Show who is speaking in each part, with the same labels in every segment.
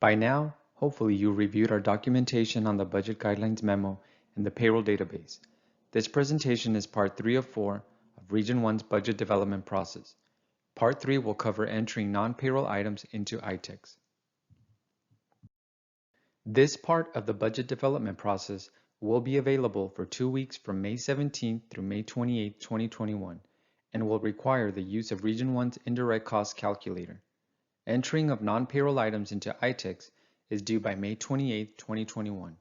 Speaker 1: By now, hopefully you reviewed our documentation on the Budget Guidelines memo in the payroll database. This presentation is part 3 of 4 of Region 1's budget development process. Part 3 will cover entering non-payroll items into ITEX. This part of the budget development process will be available for 2 weeks from May 17th through May 28, 2021, and will require the use of Region 1's indirect cost calculator. Entering of non-payroll items into ITEX is due by May 28, 2021.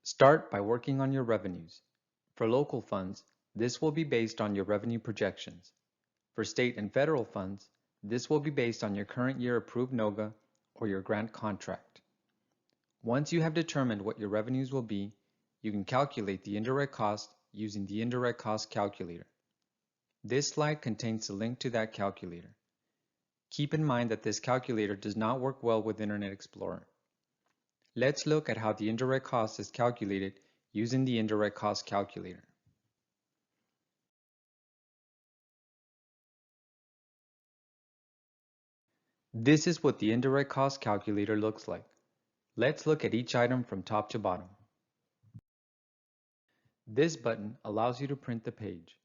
Speaker 1: Start by working on your revenues. For local funds, this will be based on your revenue projections. For state and federal funds, this will be based on your current year approved NOGA or your grant contract. Once you have determined what your revenues will be, you can calculate the indirect cost using the indirect cost calculator. This slide contains the link to that calculator. Keep in mind that this calculator does not work well with Internet Explorer. Let's look at how the indirect cost is calculated using the indirect cost calculator. This is what the indirect cost calculator looks like. Let's look at each item from top to bottom. This button allows you to print the page.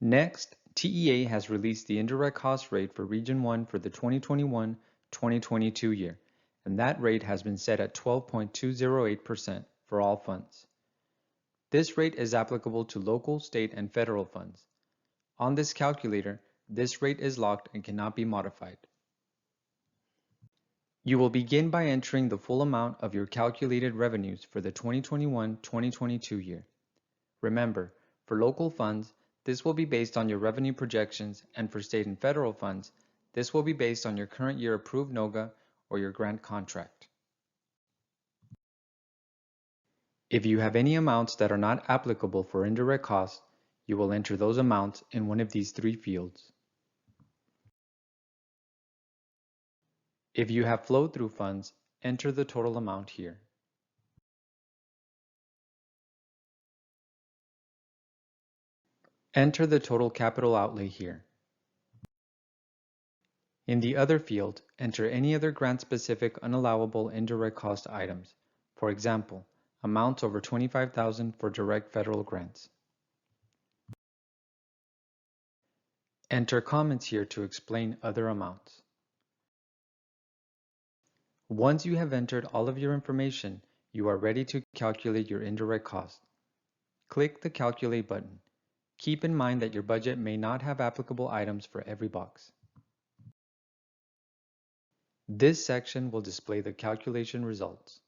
Speaker 1: Next, TEA has released the indirect cost rate for Region 1 for the 2021-2022 year, and that rate has been set at 12.208% for all funds. This rate is applicable to local, state, and federal funds. On this calculator, this rate is locked and cannot be modified. You will begin by entering the full amount of your calculated revenues for the 2021-2022 year. Remember, for local funds, this will be based on your revenue projections, and for state and federal funds, this will be based on your current year approved NOGA or your grant contract. If you have any amounts that are not applicable for indirect costs, you will enter those amounts in one of these 3 fields. If you have flow-through funds, enter the total amount here. Enter the total capital outlay here. In the Other field, enter any other grant-specific unallowable indirect cost items. For example, amounts over $25,000 for direct federal grants. Enter comments here to explain other amounts. Once you have entered all of your information, you are ready to calculate your indirect cost. Click the Calculate button. Keep in mind that your budget may not have applicable items for every box. This section will display the calculation results.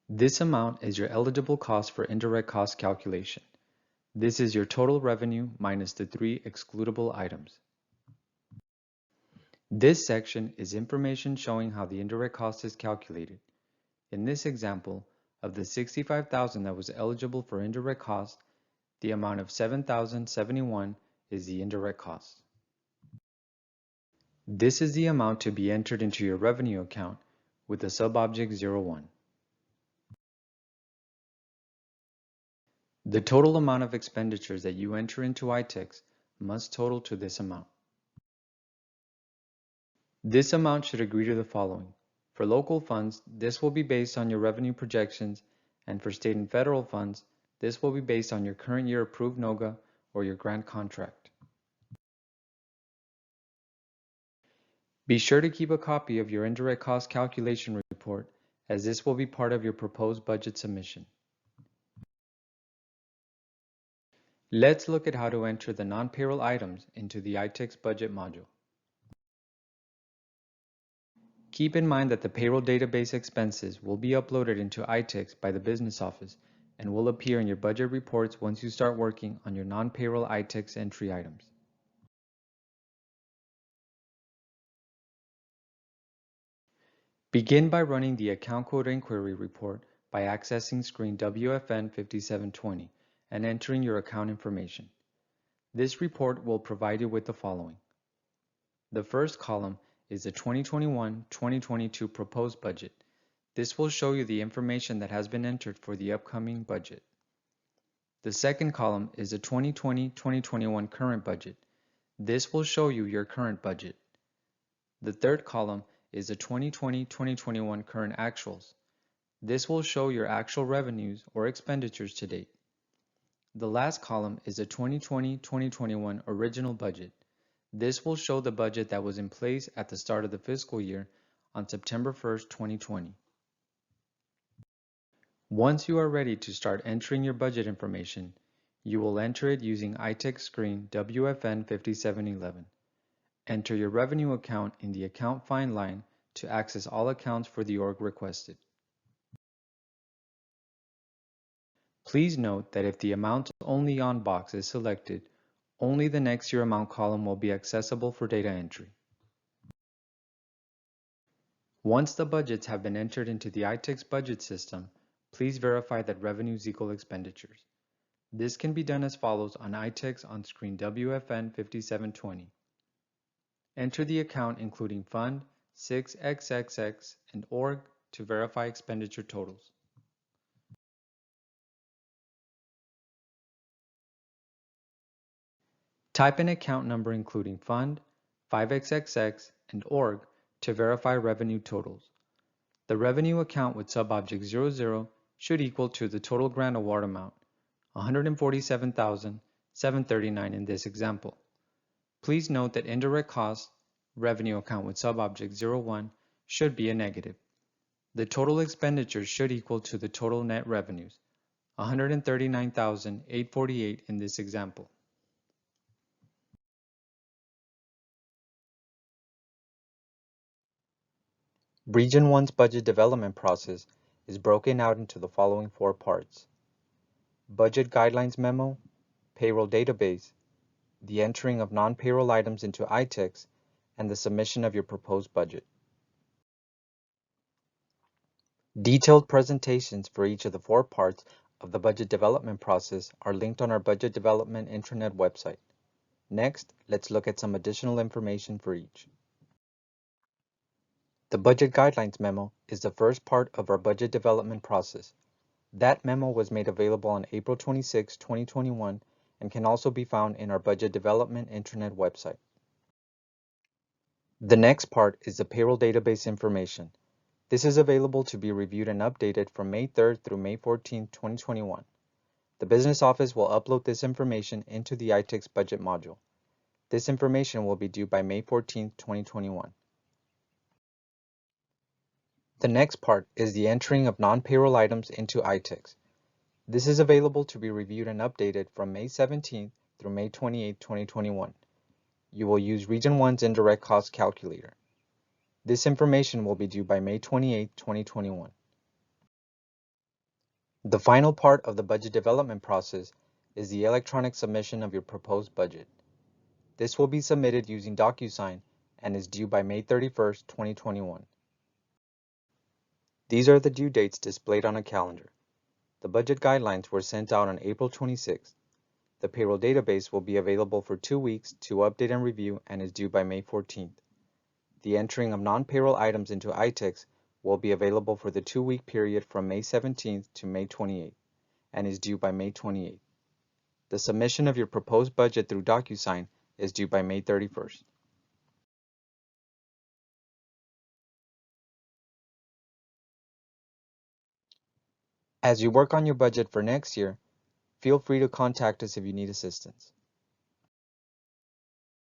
Speaker 1: This amount is your eligible cost for indirect cost calculation. This is your total revenue minus the 3 excludable items. This section is information showing how the indirect cost is calculated. In this example, of the $65,000 that was eligible for indirect cost, the amount of $7,071 is the indirect cost. This is the amount to be entered into your revenue account with the subobject 01. The total amount of expenditures that you enter into ITEX must total to this amount. This amount should agree to the following. For local funds, this will be based on your revenue projections, and for state and federal funds, this will be based on your current year approved NOGA or your grant contract. Be sure to keep a copy of your indirect cost calculation report, as this will be part of your proposed budget submission. Let's look at how to enter the non-payroll items into the ITEX budget module. Keep in mind that the payroll database expenses will be uploaded into ITEX by the business office and will appear in your budget reports once you start working on your non-payroll ITEX entry items. Begin by running the account code inquiry report by accessing screen WFN 5720 and entering your account information. This report will provide you with the following. The first column is the 2021-2022 proposed budget. This will show you the information that has been entered for the upcoming budget. The second column is the 2020-2021 current budget. This will show you your current budget. The third column is the 2020-2021 current actuals. This will show your actual revenues or expenditures to date. The last column is the 2020-2021 original budget. This will show the budget that was in place at the start of the fiscal year on September 1st, 2020. Once you are ready to start entering your budget information, you will enter it using iTex screen WFN 5711. Enter your revenue account in the Account Find line to access all accounts for the org requested. Please note that if the Amount Only On box is selected, only the next year amount column will be accessible for data entry. Once the budgets have been entered into the iTex budget system, please verify that revenues equal expenditures. This can be done as follows on iTex on screen WFN 5720. Enter the account including Fund, 6XXX, and Org to verify expenditure totals. Type in account number including Fund, 5XXX, and Org to verify revenue totals. The revenue account with subobject 00 should equal to the total grant award amount, $147,739 in this example. Please note that indirect costs, revenue account with subobject 01, should be a negative. The total expenditures should equal to the total net revenues, $139,848 in this example. Region 1's budget development process is broken out into the following 4 parts: Budget Guidelines Memo, Payroll Database, the entering of non-payroll items into iTex, and the submission of your proposed budget. Detailed presentations for each of the 4 parts of the budget development process are linked on our Budget Development intranet website. Next, let's look at some additional information for each. The Budget Guidelines Memo is the first part of our budget development process. That memo was made available on April 26, 2021, and can also be found in our Budget Development intranet website. The next part is the payroll database information. This is available to be reviewed and updated from May 3rd through May 14, 2021. The business office will upload this information into the iTex budget module. This information will be due by May 14, 2021. The next part is the entering of non-payroll items into iTex. This is available to be reviewed and updated from May 17th through May 28, 2021. You will use Region 1's Indirect Cost Calculator. This information will be due by May 28, 2021. The final part of the budget development process is the electronic submission of your proposed budget. This will be submitted using DocuSign and is due by May 31st, 2021. These are the due dates displayed on a calendar. The budget guidelines were sent out on April 26th. The payroll database will be available for 2 weeks to update and review and is due by May 14th. The entering of non-payroll items into iTex will be available for the 2-week period from May 17th to May 28th and is due by May 28th. The submission of your proposed budget through DocuSign is due by May 31st. As you work on your budget for next year, feel free to contact us if you need assistance.